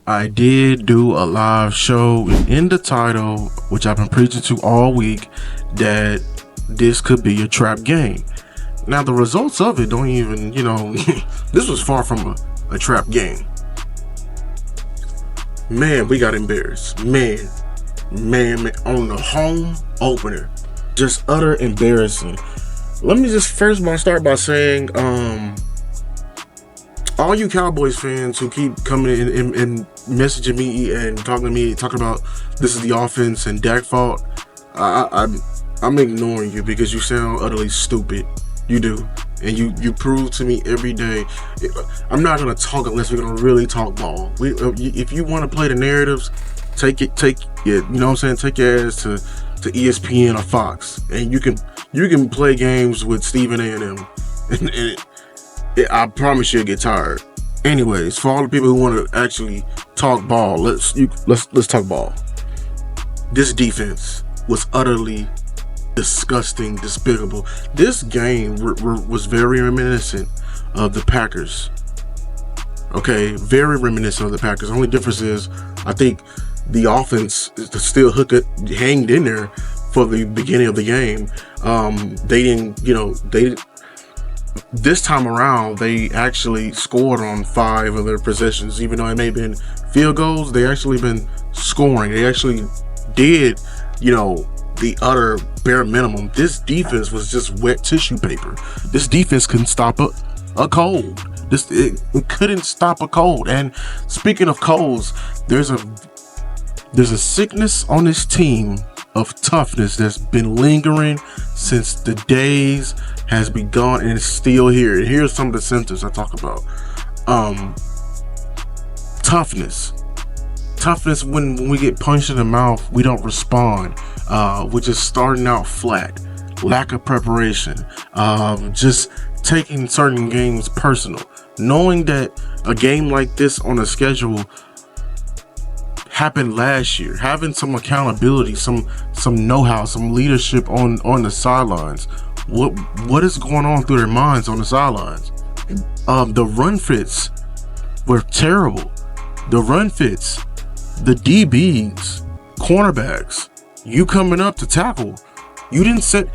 I did do a live show in the title, which I've been preaching to all week, that this could be a trap game. Now, the results of it don't even, this was far from a trap game. Man, we got embarrassed. Man, on the home opener. Just utter embarrassing. Let me just first start by saying, all you Cowboys fans who keep coming in and messaging me and talking about this is the offense and Dak fault, I'm ignoring you because you sound utterly stupid. You do. And you prove to me every day. I'm not going to talk unless we're going to really talk ball. If you want to play the narratives, take it, you know what I'm saying? Take your ass to ESPN or Fox. And you can play games with Stephen A&M. And I promise you'll get tired. Anyways, for all the people who want to actually talk ball, let's talk ball. This defense was utterly disgusting, despicable. This game was very reminiscent of the Packers. Okay, very reminiscent of the Packers. The only difference is, I think the offense is still hanged in there for the beginning of the game. This time around, they actually scored on 5 of their possessions, even though it may have been field goals. They actually been scoring. They actually did, the utter bare minimum. This defense was just wet tissue paper. This defense couldn't stop a cold. It couldn't stop a cold. And speaking of colds, there's a sickness on this team of toughness that's been lingering since the days has begun and it's still here. And here's some of the symptoms I talk about. Toughness when we get punched in the mouth, we don't respond. We're just starting out flat. Lack of preparation. Just taking certain games personal. Knowing that a game like this on a schedule happened last year. Having some accountability, some know-how, some leadership on the sidelines. What is going on through their minds on the sidelines? The run fits were terrible. The run fits, the DBs, cornerbacks, you coming up to tackle, you didn't set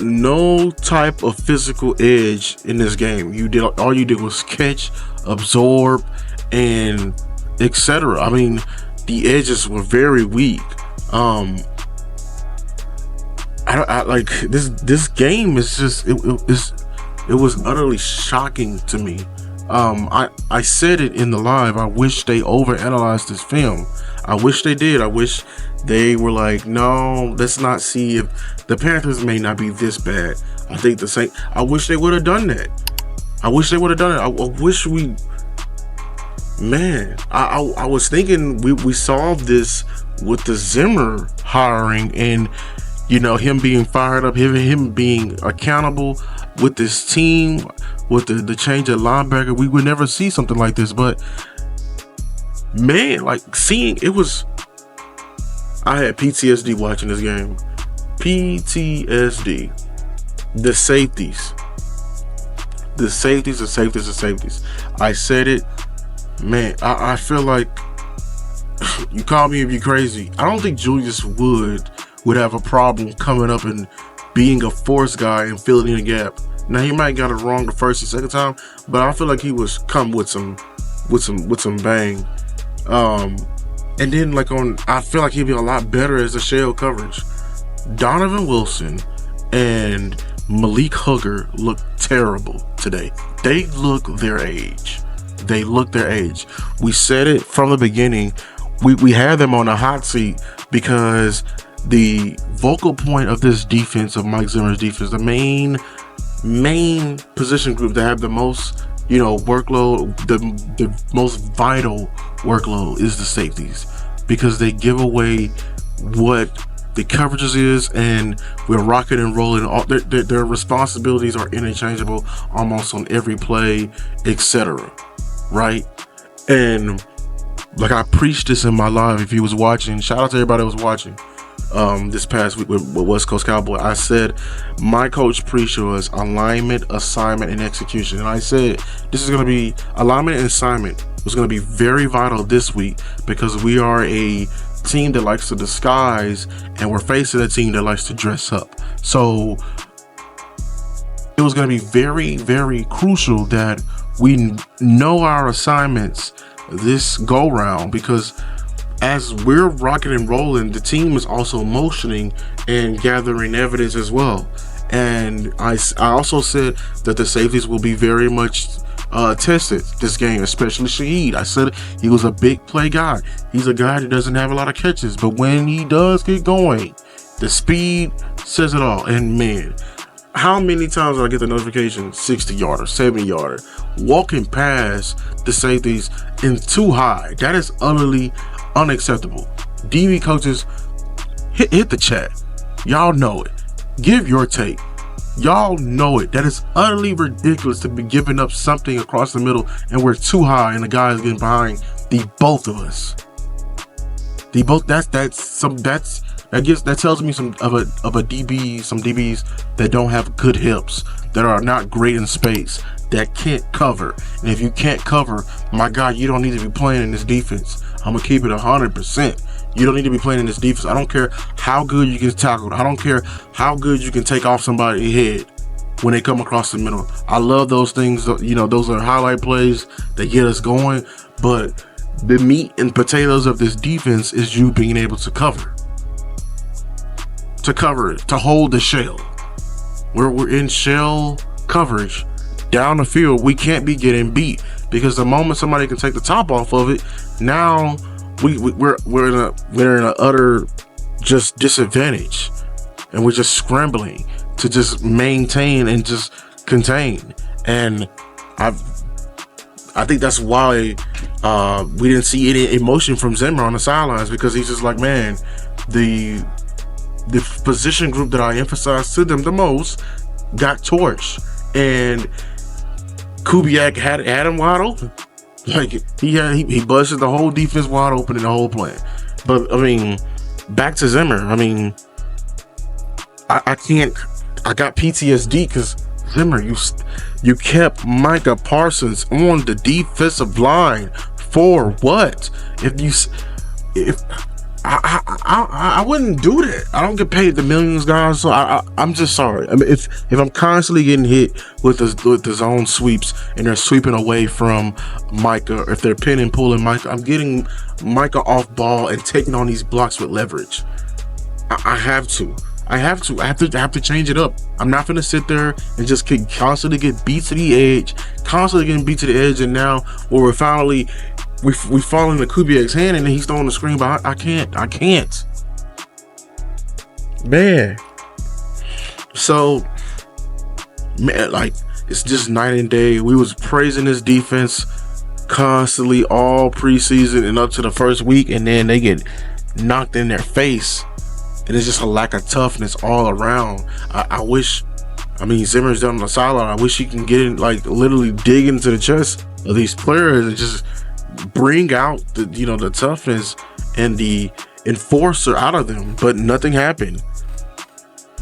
no type of physical edge in this game. All you did was catch, absorb, and etc. I mean, the edges were very weak. I like this game is just it was utterly shocking to me. I said it in the live. I wish they overanalyzed this film. I wish they did. I wish they were like, no, let's not see if the Panthers may not be this bad. I think the same. I wish they would have done that. I wish we. Man, I was thinking we solved this with the Zimmer hiring and him being fired up, him being accountable with this team, with the change at linebacker. We would never see something like this, but man, like seeing it was. I had PTSD watching this game. PTSD. The safeties. I said it. Man, I feel like you call me if you're crazy. I don't think Julius would have a problem coming up and being a force guy and filling in a gap. Now he might got it wrong the first and second time, but I feel like he was come with some bang. And then I feel like he'd be a lot better as a shell coverage. Donovan Wilson and Malik Hooker look terrible today. They look their age. We said it from the beginning. We had them on a hot seat because the vocal point of this defense, of Mike Zimmer's defense, the main position group that have the most workload, the most vital workload is the safeties, because they give away what the coverages is, and we're rocking and rolling. All their responsibilities are interchangeable almost on every play, etc. Right? And like I preached this in my live. If you was watching, shout out to everybody that was watching this past week with West Coast Cowboy. I said my coach preached was alignment, assignment, and execution. And I said this is going to be alignment and assignment was going to be very vital this week because we are a team that likes to disguise and we're facing a team that likes to dress up. So it was going to be very, very crucial that we know our assignments this go round, because as we're rocking and rolling, the team is also motioning and gathering evidence as well. And I also said that the safeties will be very much tested this game, especially Shaheed. I said he was a big play guy. He's a guy that doesn't have a lot of catches, but when he does get going, the speed says it all. And man, how many times did I get the notification 60-yarder, 70-yarder, walking past the safeties in too high? That is utterly unacceptable. DB coaches, hit the chat. Y'all know it. Give your take. Y'all know it. That is utterly ridiculous to be giving up something across the middle and we're too high and the guy is getting behind the both of us. That tells me some DBs that don't have good hips, that are not great in space, that can't cover. And if you can't cover, my God, you don't need to be playing in this defense. I'm gonna keep it 100%. You don't need to be playing in this defense. I don't care how good you can tackle. I don't care how good you can take off somebody's head when they come across the middle. I love those things. You know, those are highlight plays that get us going. But the meat and potatoes of this defense is you being able to cover. To cover it, to hold the shell. We're in shell coverage down the field. We can't be getting beat, because the moment somebody can take the top off of it, now we're in an utter just disadvantage, and we're just scrambling to just maintain and just contain. And I think that's why we didn't see any emotion from Zimmer on the sidelines, because he's just like, man, the position group that I emphasized to them the most got torched, and Kubiak had him wide open. Like he busted the whole defense wide open in the whole plan. But I mean, back to Zimmer. I mean, I got PTSD because Zimmer, you kept Micah Parsons on the defensive line for what? I wouldn't do that. I don't get paid the millions, guys. So I'm just sorry. I mean, if I'm constantly getting hit with the zone sweeps and they're sweeping away from Micah, if they're pin and pulling Micah, I'm getting Micah off ball and taking on these blocks with leverage. I have to change it up. I'm not gonna sit there and just constantly get beat to the edge, and now where we're finally we fall into Kubiak's hand and he's throwing the screen, but I can't. Man. So, man, like, it's just night and day. We was praising this defense constantly all preseason and up to the first week, and then they get knocked in their face. And it's just a lack of toughness all around. I wish, Zimmer's down on the sideline. I wish he can get in, like, literally dig into the chest of these players and just bring out the toughness and the enforcer out of them. But nothing happened.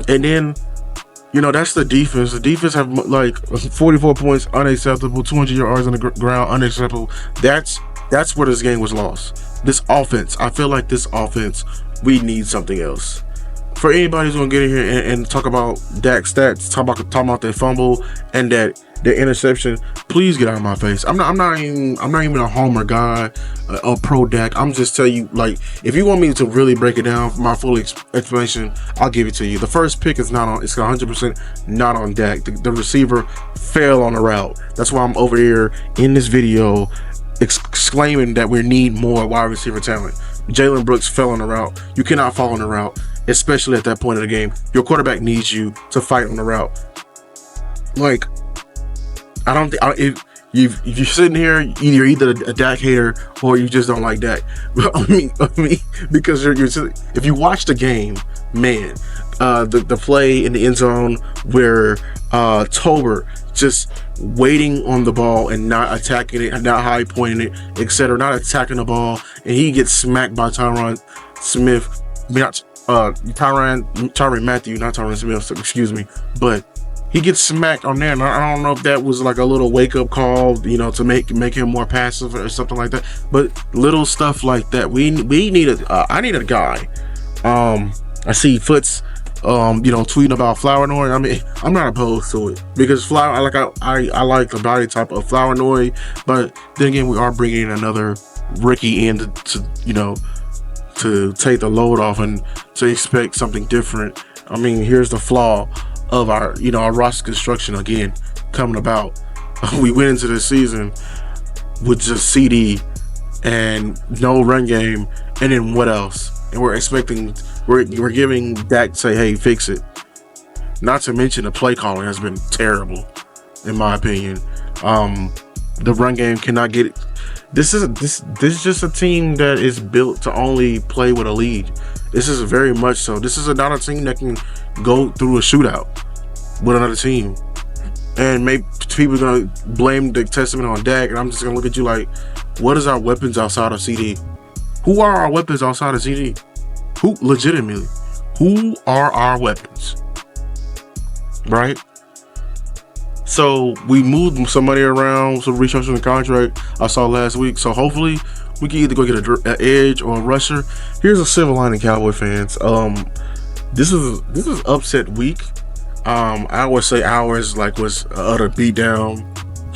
And then, that's the defense. The defense have like 44 points, unacceptable. 200 yards on the ground, unacceptable. That's where this game was lost. This offense, I feel like this offense, we need something else. For anybody who's gonna get in here and talk about Dak's stats, talk about that fumble and that interception, please get out of my face. I'm not even a homer guy, a pro Dak. I'm just telling you, like, if you want me to really break it down for my full explanation, I'll give it to you. The first pick is not on. It's 100% not on Dak. The receiver fell on the route. That's why I'm over here in this video exclaiming that we need more wide receiver talent. Jalen Brooks fell on the route. You cannot fall on the route, especially at that point of the game. Your quarterback needs you to fight on the route. Like, I don't think if you're sitting here, either a Dak hater or you just don't like Dak. I mean, because if you watch the game, man, the play in the end zone where Tober just waiting on the ball and not attacking it, not high pointing it, etc., not attacking the ball, and he gets smacked by Tyrann Matthew, not Tyrann Smith, excuse me, but he gets smacked on there. And I don't know if that was like a little wake up call, you know, to make him more passive or something like that. But little stuff like that. We need I need a guy. I see Foots, you know, tweeting about Flournoy. I mean, I'm not opposed to it because I like the body type of Flournoy, but then again, we are bringing in another rookie in to you know, to take the load off and to expect something different. I mean, here's the flaw of our, you know, our roster construction again coming about. We went into the season with just CeeDee and no run game, and then what else? And we're giving Dak to say, hey, fix it. Not to mention the play calling has been terrible, in my opinion. The run game cannot get it. This is just a team that is built to only play with a lead. This is very much so. This is not a team that can go through a shootout with another team. And maybe people are gonna blame the testament on Dak, and I'm just gonna look at you like, what is our weapons outside of CeeDee? Who are our weapons outside of CeeDee? Who legitimately? Who are our weapons? Right? So we moved some money around, some restructuring the contract I saw last week. So hopefully we can either go get an edge or a rusher. Here's a silver lining, Cowboy fans. This is upset week. I would say ours like was utter beatdown.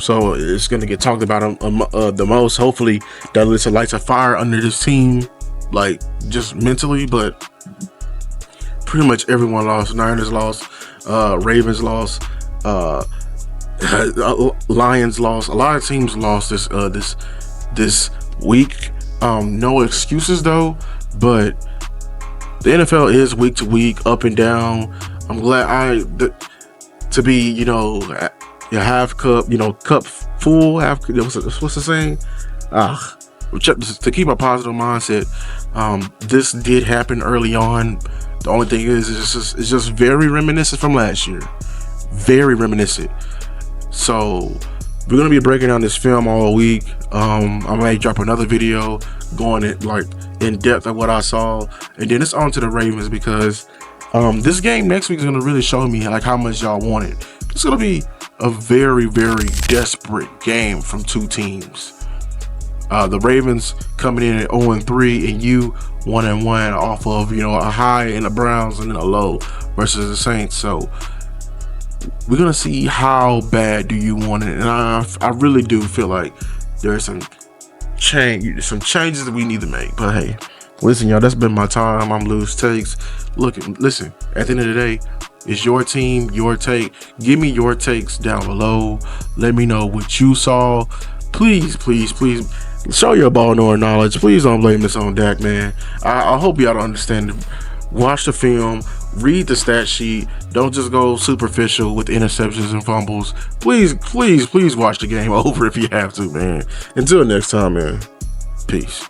So it's gonna get talked about the most. Hopefully that lights a fire under this team, like just mentally. But pretty much everyone lost. Niners lost. Ravens lost. Lions lost. A lot of teams lost this week. No excuses though, but the NFL is week to week, up and down. I'm glad to be, you know, half cup, you know, cup full, half. What's the saying? To keep a positive mindset. This did happen early on. The only thing is, it's just very reminiscent from last year. Very reminiscent. So we're gonna be breaking down this film all week. I might drop another video going in depth of what I saw, and then it's on to the Ravens because this game next week is gonna really show me like how much y'all want it. It's gonna be a very, very desperate game from two teams. The Ravens coming in at 0-3, and you 1-1 off of, you know, a high in the Browns and then a low versus the Saints. So we're gonna see how bad do you want it, and I really do feel like there's some changes that we need to make. But hey, listen, y'all, that's been my time. I'm Loose Takes. Listen, at the end of the day, it's your team, your take. Give me your takes down below. Let me know what you saw. Please, please, please show your ball knowledge. Please don't blame this on Dak, man. I hope y'all understand it. Watch the film, read the stat sheet. Don't just go superficial with interceptions and fumbles. Please, please, please watch the game over if you have to, man. Until next time, man. Peace.